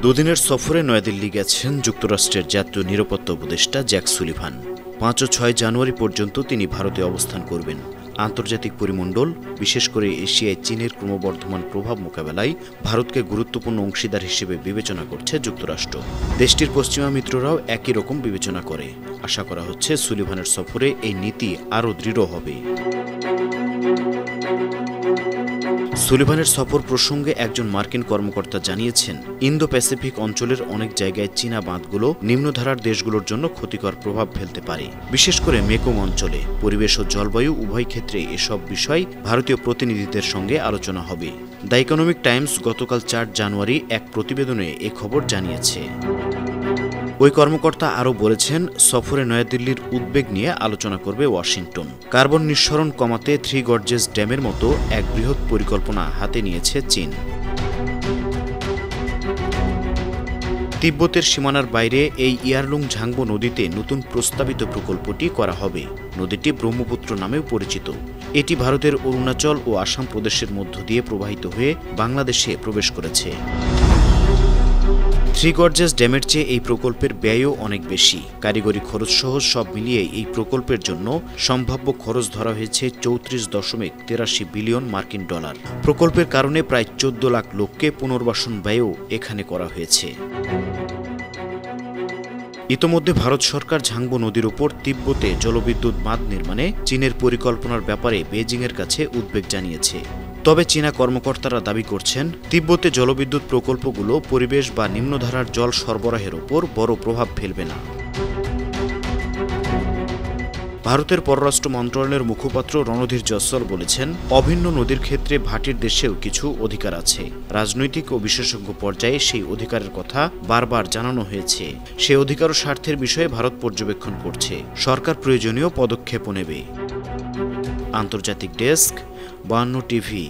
দুদিনের সফরে নয়াদিল্লি গেছেন যুক্তরাষ্ট্রের জাতীয় নিরাপত্তা উপদেষ্টা জ্যাক সুলিভান। ৫ ও ৬ জানুয়ারি পর্যন্ত তিনি ভারতে অবস্থান করবেন। আন্তর্জাতিক পরিমণ্ডল, বিশেষ করে এশিয়ায় চীনের ক্রমবর্ধমান প্রভাব মোকাবেলায় ভারতকে গুরুত্বপূর্ণ অংশীদার হিসেবে বিবেচনা করছে যুক্তরাষ্ট্র। দেশটির পশ্চিমা মিত্ররাও একই রকম বিবেচনা করে। আশা করা হচ্ছে সুলিভানের সফরে এই নীতি আরও দৃঢ় হবে। সুলিভানের সফর প্রসঙ্গে একজন মার্কিন কর্মকর্তা জানিয়েছেন, ইন্দো প্যাসিফিক অঞ্চলের অনেক জায়গায় চীনা বাঁধগুলো নিম্নধারার দেশগুলোর জন্য ক্ষতিকর প্রভাব ফেলতে পারে, বিশেষ করে মেকং অঞ্চলে। পরিবেশ ও জলবায়ু উভয় ক্ষেত্রে এসব বিষয় ভারতীয় প্রতিনিধিদের সঙ্গে আলোচনা হবে। দ্য ইকোনমিক টাইমস গতকাল ৪ জানুয়ারি এক প্রতিবেদনে এ খবর জানিয়েছে। ওই কর্মকর্তা আরও বলেছেন, সফরে নয়াদিল্লির উদ্বেগ নিয়ে আলোচনা করবে ওয়াশিংটন। কার্বন নিঃসরণ কমাতে থ্রি গর্জেস ড্যামের মতো এক বৃহৎ পরিকল্পনা হাতে নিয়েছে চীন। তিব্বতের সীমানার বাইরে এই ইয়ারলুং ঝাংবো নদীতে নতুন প্রস্তাবিত প্রকল্পটি করা হবে। নদীটি ব্রহ্মপুত্র নামেও পরিচিত। এটি ভারতের অরুণাচল ও আসাম প্রদেশের মধ্য দিয়ে প্রবাহিত হয়ে বাংলাদেশে প্রবেশ করেছে। থ্রি গর্জেস ড্যামের চেয়ে এই প্রকল্পের ব্যয়ও অনেক বেশি। কারিগরি খরচ সহ সব মিলিয়ে এই প্রকল্পের জন্য সম্ভাব্য খরচ ধরা হয়েছে ৩৪.৮৩ বিলিয়ন মার্কিন ডলার। প্রকল্পের কারণে প্রায় ১৪ লাখ লোককে পুনর্বাসন ব্যয়ও এখানে করা হয়েছে। ইতোমধ্যে ভারত সরকার ঝাংবো নদীর উপর তিব্বতে জলবিদ্যুৎ বাঁধ নির্মাণে চীনের পরিকল্পনার ব্যাপারে বেজিংয়ের কাছে উদ্বেগ জানিয়েছে। তবে চীনা কর্মকর্তারা দাবি করছেন, তিব্বতে জলবিদ্যুৎ প্রকল্পগুলো পরিবেশ বা নিম্নধারার জল সরবরাহের ওপর বড় প্রভাব ফেলবে না। ভারতের পররাষ্ট্র মন্ত্রণালয়ের মুখপাত্র রণধীর জয়সওয়াল বলেছেন, অভিন্ন নদীর ক্ষেত্রে ভাটির দেশেও কিছু অধিকার আছে। রাজনৈতিক ও বিশেষজ্ঞ পর্যায়ে সেই অধিকারের কথা বারবার জানানো হয়েছে। সেই অধিকার ও স্বার্থের বিষয়ে ভারত পর্যবেক্ষণ করছে। সরকার প্রয়োজনীয় পদক্ষেপও নেবে। আন্তর্জাতিক ডেস্ক, ৫২ টিভি।